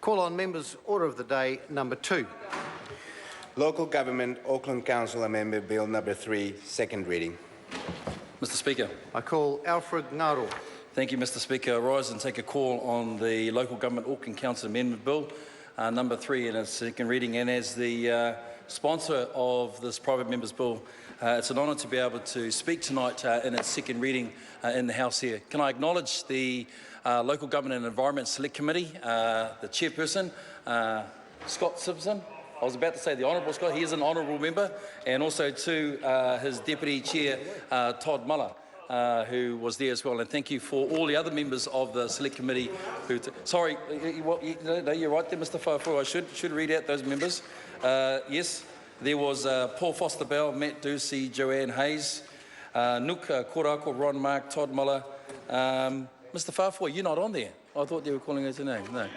Call on members. Order of the day number 2. Local Government Auckland Council Amendment Bill number 3, second reading. Mr. Speaker. I call Alfred Ngaro. Thank you, Mr. Speaker. I rise and take a call on the Local Government Auckland Council Amendment Bill number 3 in its second reading. And as the sponsor of this private member's bill, it's an honour to be able to speak tonight in its second reading in the House here. Can I acknowledge the Local Government and Environment Select Committee, the chairperson, Scott Simpson. I was about to say the Honourable Scott, he is an honourable member, and also to his Deputy Chair, Todd Muller, who was there as well. And thank you for all the other members of the Select Committee who... Sorry, no, you're right there, Mr. Whawhua. I should read out those members. Yes, there was Paul Foster-Bell, Matt Ducey, Joanne Hayes, Nook Korako, Ron Mark, Todd Muller. Mr. Whawhua, you're not on there. I thought you were calling out your name. No.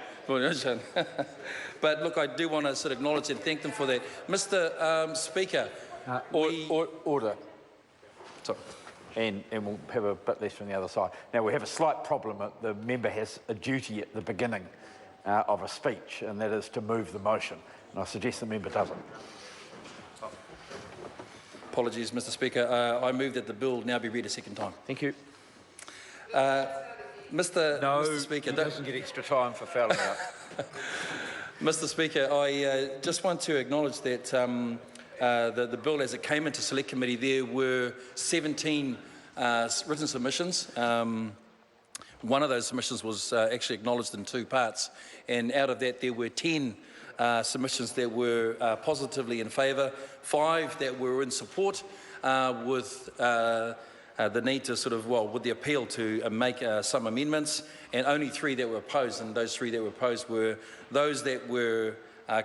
But look, I do want to sort of acknowledge and thank them for that. Mr. Speaker, order. Sorry. And we'll have a bit less from the other side. Now, we have a slight problem. The member has a duty at the beginning of a speech, and that is to move the motion. And I suggest the member doesn't. Apologies, Mr. Speaker. I move that the bill now be read a second time. Thank you. Mr. Speaker, he doesn't get extra time for fouling out. Mr. Speaker, I just want to acknowledge that the bill, as it came into Select Committee, there were 17 written submissions. One of those submissions was actually acknowledged in 2 parts, and out of that there were 10 submissions that were positively in favour, 5 that were in support, with the need to sort of, with the appeal to make some amendments, and only 3 that were opposed. And those 3 that were opposed were those that were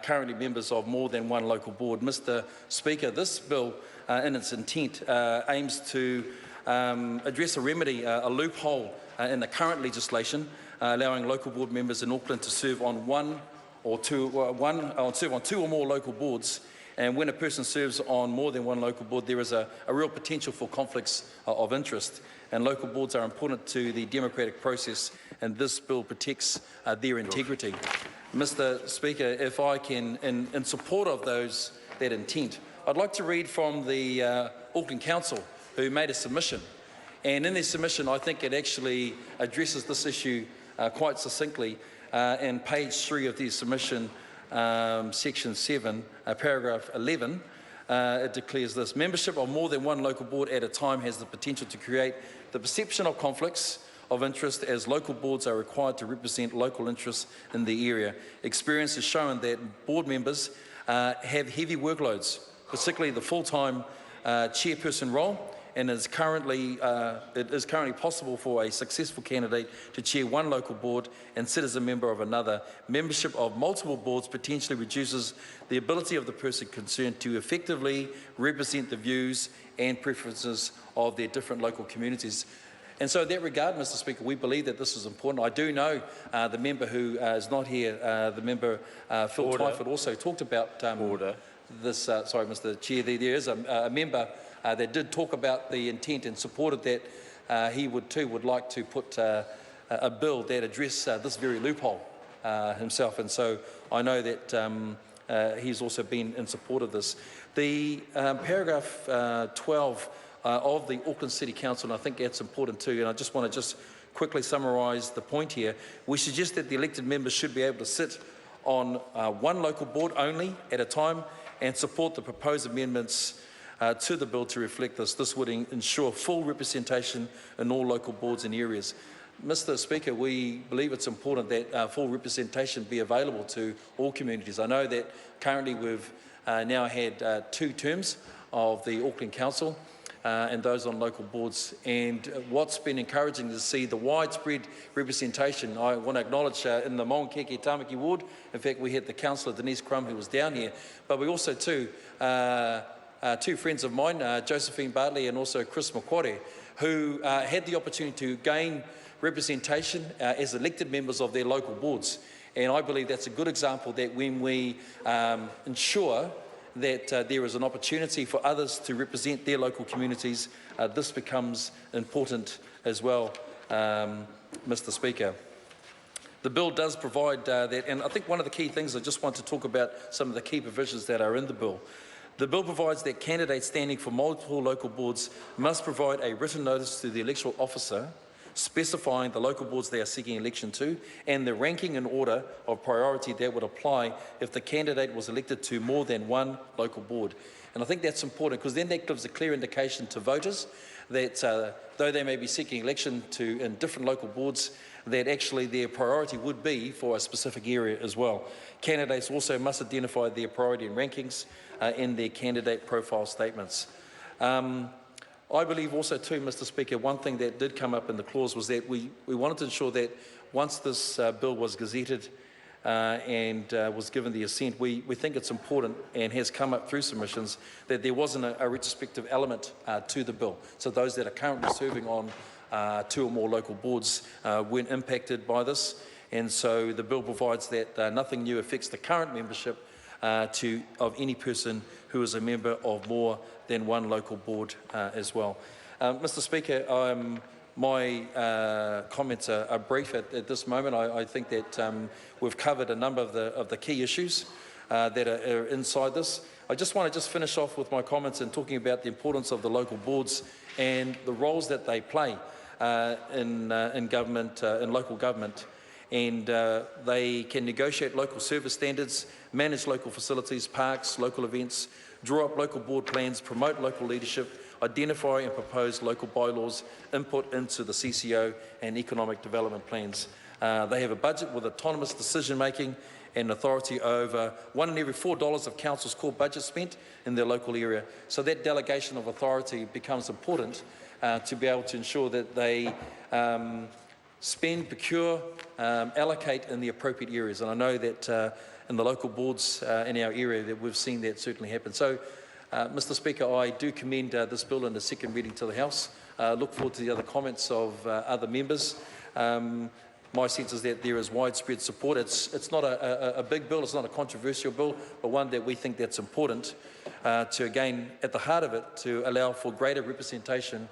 currently members of more than one local board. Mr. Speaker, this bill, in its intent, aims to address a remedy, a loophole in the current legislation, allowing local board members in Auckland to serve on two or more local boards. And when a person serves on more than one local board, there is a real potential for conflicts of interest. And local boards are important to the democratic process, and this bill protects their integrity. Mr. Speaker, if I can, in support of that intent, I'd like to read from the Auckland Council, who made a submission. And in their submission, I think it actually addresses this issue quite succinctly. In page 3 of their submission, section 7, paragraph 11, it declares this: membership of more than one local board at a time has the potential to create the perception of conflicts of interest, as local boards are required to represent local interests in the area. Experience has shown that board members have heavy workloads, particularly the full-time chairperson role, and it is currently possible for a successful candidate to chair one local board and sit as a member of another. Membership of multiple boards potentially reduces the ability of the person concerned to effectively represent the views and preferences of their different local communities. And so in that regard, Mr. Speaker, we believe that this is important. I do know the member who is not here, the member Phil Twyford, also talked about this. Sorry, Mr. Chair, there is a member that did talk about the intent and supported that he would like to put a bill that addressed this very loophole himself. And so I know that he's also been in support of this. The paragraph 12 of the Auckland City Council, and I think that's important too, and I just want to quickly summarise the point here. We suggest that the elected members should be able to sit on one local board only at a time and support the proposed amendments to the bill to reflect this. This would ensure full representation in all local boards and areas. Mr. Speaker, we believe it's important that full representation be available to all communities. I know that currently we've now had 2 terms of the Auckland Council and those on local boards, and what's been encouraging is to see the widespread representation. I want to acknowledge in the Maungakeke Tamaki ward, in fact we had the councillor Denise Crum who was down here, but we also too 2 friends of mine, Josephine Bartley and also Chris Makware, who had the opportunity to gain representation as elected members of their local boards. And I believe that's a good example that when we ensure that there is an opportunity for others to represent their local communities, this becomes important as well, Mr. Speaker. The bill does provide that, and I think one of the key things, I just want to talk about some of the key provisions that are in the bill. The bill provides that candidates standing for multiple local boards must provide a written notice to the electoral officer specifying the local boards they are seeking election to and the ranking and order of priority that would apply if the candidate was elected to more than one local board. And I think that's important because then that gives a clear indication to voters that though they may be seeking election to in different local boards, that actually their priority would be for a specific area as well. Candidates also must identify their priority and rankings in their candidate profile statements. I believe also too, Mr. Speaker, one thing that did come up in the clause was that we wanted to ensure that once this bill was gazetted and was given the assent, we think it's important and has come up through submissions that there wasn't a retrospective element to the bill. So those that are currently serving on 2 or more local boards weren't impacted by this, and so the bill provides that nothing new affects the current membership of any person who is a member of more than one local board as well. Mr. Speaker, my comments are brief at this moment. I think that we've covered a number of the key issues that are inside this. I just want to finish off with my comments and talking about the importance of the local boards and the roles that they play in government, in local government. And they can negotiate local service standards, manage local facilities, parks, local events, draw up local board plans, promote local leadership, identify and propose local bylaws, input into the CCO and economic development plans. They have a budget with autonomous decision-making and authority over $1 in every $4 of council's core budget spent in their local area. So that delegation of authority becomes important to be able to ensure that they spend, procure, allocate in the appropriate areas. And I know that in the local boards in our area that we've seen that certainly happen. So, Mr. Speaker, I do commend this bill in the second reading to the House. Look forward to the other comments of other members. My sense is that there is widespread support. It's not a big bill, it's not a controversial bill, but one that we think that's important to, again, at the heart of it, to allow for greater representation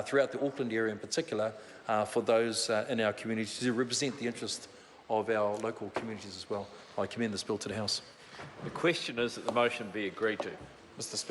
throughout the Auckland area in particular for those in our communities to represent the interest of our local communities as well. I commend this bill to the House. The question is that the motion be agreed to. Mr. Speaker.